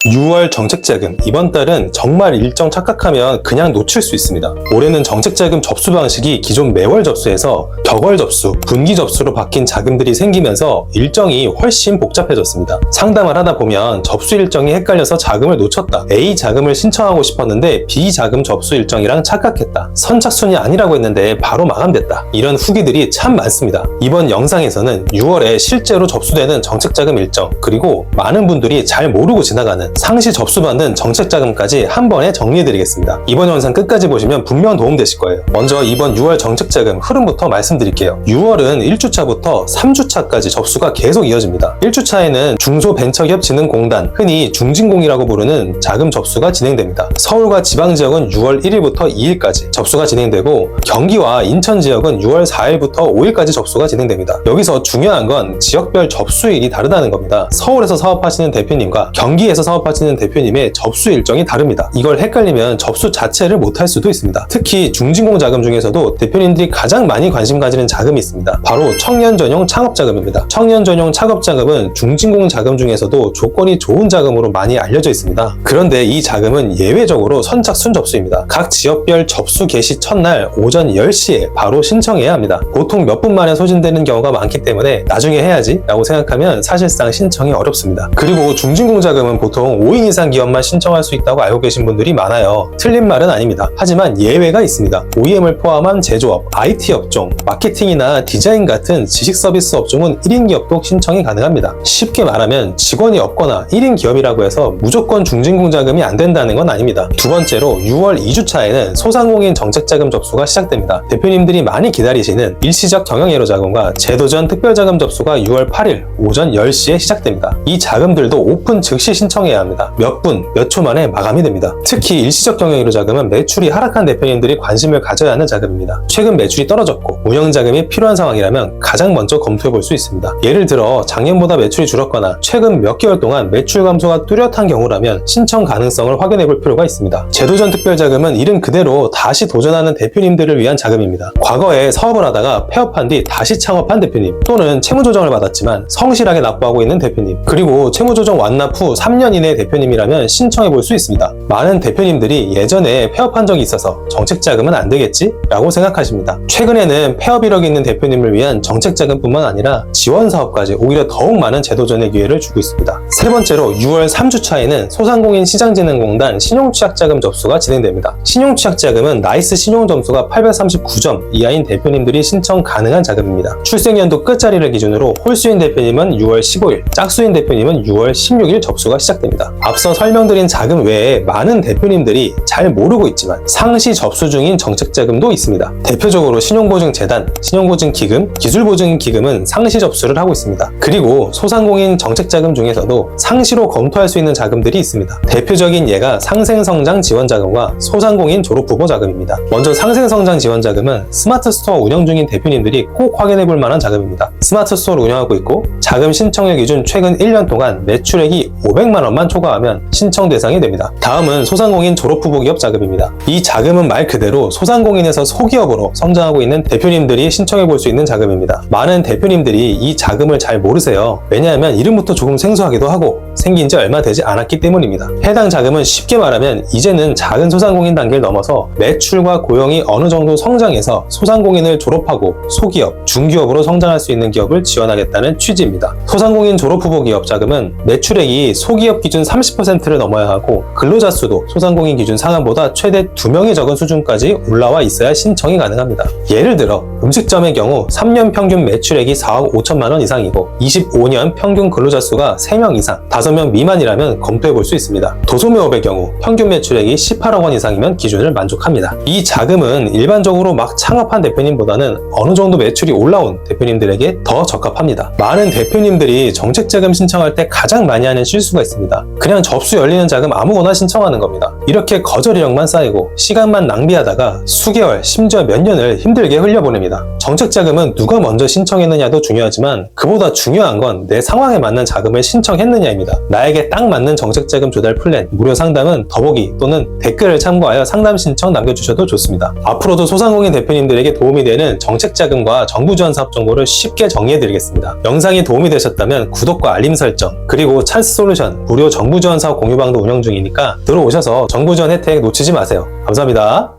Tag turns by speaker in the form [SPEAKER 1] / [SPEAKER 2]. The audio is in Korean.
[SPEAKER 1] 6월 정책자금, 이번 달은 정말 일정 착각하면 그냥 놓칠 수 있습니다. 올해는 정책자금 접수 방식이 기존 매월 접수에서 격월 접수, 분기 접수로 바뀐 자금들이 생기면서 일정이 훨씬 복잡해졌습니다. 상담을 하다 보면 접수 일정이 헷갈려서 자금을 놓쳤다, A 자금을 신청하고 싶었는데 B 자금 접수 일정이랑 착각했다, 선착순이 아니라고 했는데 바로 마감됐다, 이런 후기들이 참 많습니다. 이번 영상에서는 6월에 실제로 접수되는 정책자금 일정, 그리고 많은 분들이 잘 모르고 지나가는 상시 접수받는 정책자금까지 한 번에 정리해드리겠습니다. 이번 영상 끝까지 보시면 분명 도움되실 거예요. 먼저 이번 6월 정책자금 흐름부터 말씀드릴게요. 6월은 1주차부터 3주차까지 접수가 계속 이어집니다. 1주차에는 중소벤처기업진흥공단, 흔히 중진공이라고 부르는 자금 접수가 진행됩니다. 서울과 지방지역은 6월 1일부터 2일까지 접수가 진행되고, 경기와 인천 지역은 6월 4일부터 5일까지 접수가 진행됩니다. 여기서 중요한 건 지역별 접수일이 다르다는 겁니다. 서울에서 사업하시는 대표님과 경기에서 사업하시는 대표님의 접수 일정이 다릅니다. 이걸 헷갈리면 접수 자체를 못할 수도 있습니다. 특히 중진공 자금 중에서도 대표님들이 가장 많이 관심 가지는 자금이 있습니다. 바로 청년 전용 창업자금입니다. 청년 전용 창업자금은 중진공 자금 중에서도 조건이 좋은 자금으로 많이 알려져 있습니다. 그런데 이 자금은 예외적으로 선착순 접수입니다. 각 지역별 접수 개시 첫날 오전 10시에 바로 신청해야 합니다. 보통 몇 분 만에 소진되는 경우가 많기 때문에 나중에 해야지 라고 생각하면 사실상 신청이 어렵습니다. 그리고 중진공 자금은 보통 5인 이상 기업만 신청할 수 있다고 알고 계신 분들이 많아요. 틀린 말은 아닙니다. 하지만 예외가 있습니다. OEM을 포함한 제조업, IT 업종, 마케팅이나 디자인 같은 지식 서비스 업종은 1인 기업도 신청이 가능합니다. 쉽게 말하면 직원이 없거나 1인 기업이라고 해서 무조건 중진공 자금이 안 된다는 건 아닙니다. 두 번째로 6월 2주차에는 소상공인 정책자금 접수가 시작됩니다. 대표님들이 많이 기다리시는 일시적 경영예로 자금과 제도전 특별자금 접수가 6월 8일 오전 10시에 시작됩니다. 이 자금들도 오픈 즉시 신청해야 합니다. 몇 분, 몇 초 만에 마감이 됩니다. 특히 일시적 경영예로 자금은 매출이 하락한 대표님들이 관심을 가져야 하는 자금입니다. 최근 매출이 떨어졌고 운영자금이 필요한 상황이라면 가장 먼저 검토해 볼 수 있습니다. 예를 들어 작년보다 매출이 줄었거나 최근 몇 개월 동안 매출 감소가 뚜렷한 경우라면 신청 가능성을 확인해 볼 필요가 있습니다. 제도전 특별자금은 이름 그대로 다시 도전하는 대표님들을 위한 자금입니다. 과거에 사업을 하다가 폐업한 뒤 다시 창업한 대표님, 또는 채무조정을 받았지만 성실하게 납부하고 있는 대표님, 그리고 채무조정 완납 후 3년 이내 대표님이라면 신청해 볼 수 있습니다. 많은 대표님들이 예전에 폐업한 적이 있어서 정책자금은 안 되겠지? 라고 생각하십니다. 최근에는 폐업 이력이 있는 대표님을 위한 정책자금뿐만 아니라 지원사업까지 오히려 더욱 많은 제도전의 기회를 주고 있습니다. 세 번째로 6월 3주차에는 소상공인 시장진흥공단 신용취약자금 접수가 진행됩니다. 신용취약자금은 나이스 신용점수가 839점 이하인 대표님들이 신청 가능한 자금입니다. 출생연도 끝자리를 기준으로 홀수인 대표님은 6월 15일, 짝수인 대표님은 6월 16일 접수가 시작됩니다. 앞서 설명드린 자금 외에 많은 대표님들이 잘 모르고 있지만 상시 접수 중인 정책자금도 있습니다. 대표적으로 신용보증재단, 신용보증기금, 기술보증기금은 상시 접수를 하고 있습니다. 그리고 소상공인 정책자금 중에서도 상시로 검토할 수 있는 자금들이 있습니다. 대표적인 예가 상생성장 지원자금과 소상공인 졸업후보 자금입니다. 먼저 상생성장 지원자금은 스마트 스토어 운영 중인 대표님들이 꼭 확인해 볼 만한 자금입니다. 스마트 스토어를 운영하고 있고 자금 신청일 기준 최근 1년 동안 매출액이 500만 원만 초과하면 신청 대상이 됩니다. 다음은 소상공인 졸업후보 기업 자금입니다. 이 자금은 말 그대로 소상공인에서 소기업으로 성장하고 있는 대표님들이 신청해 볼 수 있는 자금입니다. 많은 대표님들이 이 자금을 잘 모르세요. 왜냐하면 이름부터 조금 생소하기도 하고 생긴 지 얼마 되지 않았기 때문입니다. 해당 자금은 쉽게 말하면 이제는 작은 소상공인 단계를 넘어서 매출과 고용이 어느 정도 성장해서 소상공인을 졸업하고 소기업, 중기업으로 성장할 수 있는 기업을 지원하겠다는 취지입니다. 소상공인 졸업후보 기업 자금은 매출액이 소기업 기준 30%를 넘어야 하고 근로자 수도 소상공인 기준 상한보다 최대 2명이 적은 수준까지 올라와 있어야 신청이 가능합니다. 예를 들어 음식점의 경우 3년 평균 매출액이 4억 5천만 원 이상이고 25년 평균 근로자 수가 3명 이상, 5명 미만이라면 검토해 볼 수 있습니다. 도소매업의 경우 평균 매출액이 18억 원 이상이면 기준을 만족합니다. 이 자금은 일반적으로 막 창업한 대표님보다는 어느 정도 매출이 올라온 대표님들에게 더 적합합니다. 많은 대표님들이 정책자금 신청할 때 가장 많이 하는 실수가 있습니다. 그냥 접수 열리는 자금 아무거나 신청하는 겁니다. 이렇게 거절 이력만 쌓이고 시간만 낭비하다가 수개월, 심지어 몇 년을 힘들게 흘려보냅니다. 정책자금은 누가 먼저 신청했느냐도 중요하지만 그보다 중요한 건 내 상황에 맞는 자금을 신청했느냐입니다. 나에게 딱 맞는 정책자금 조달 플랜, 무료 상담은 더보기 또는 댓글을 참고하여 상담 신청 남겨주셔도 좋습니다. 앞으로도 소상공인 대표님들에게 도움이 되는 정책자금과 정부 지원 사업 정보를 쉽게 정리해드리겠습니다. 영상이 도움이 되셨다면 구독과 알림 설정, 그리고 찬스 솔루션 무료 정부 지원 사업 공유방도 운영 중이니까 들어오셔서 정부 지원 혜택 놓치지 마세요. 감사합니다.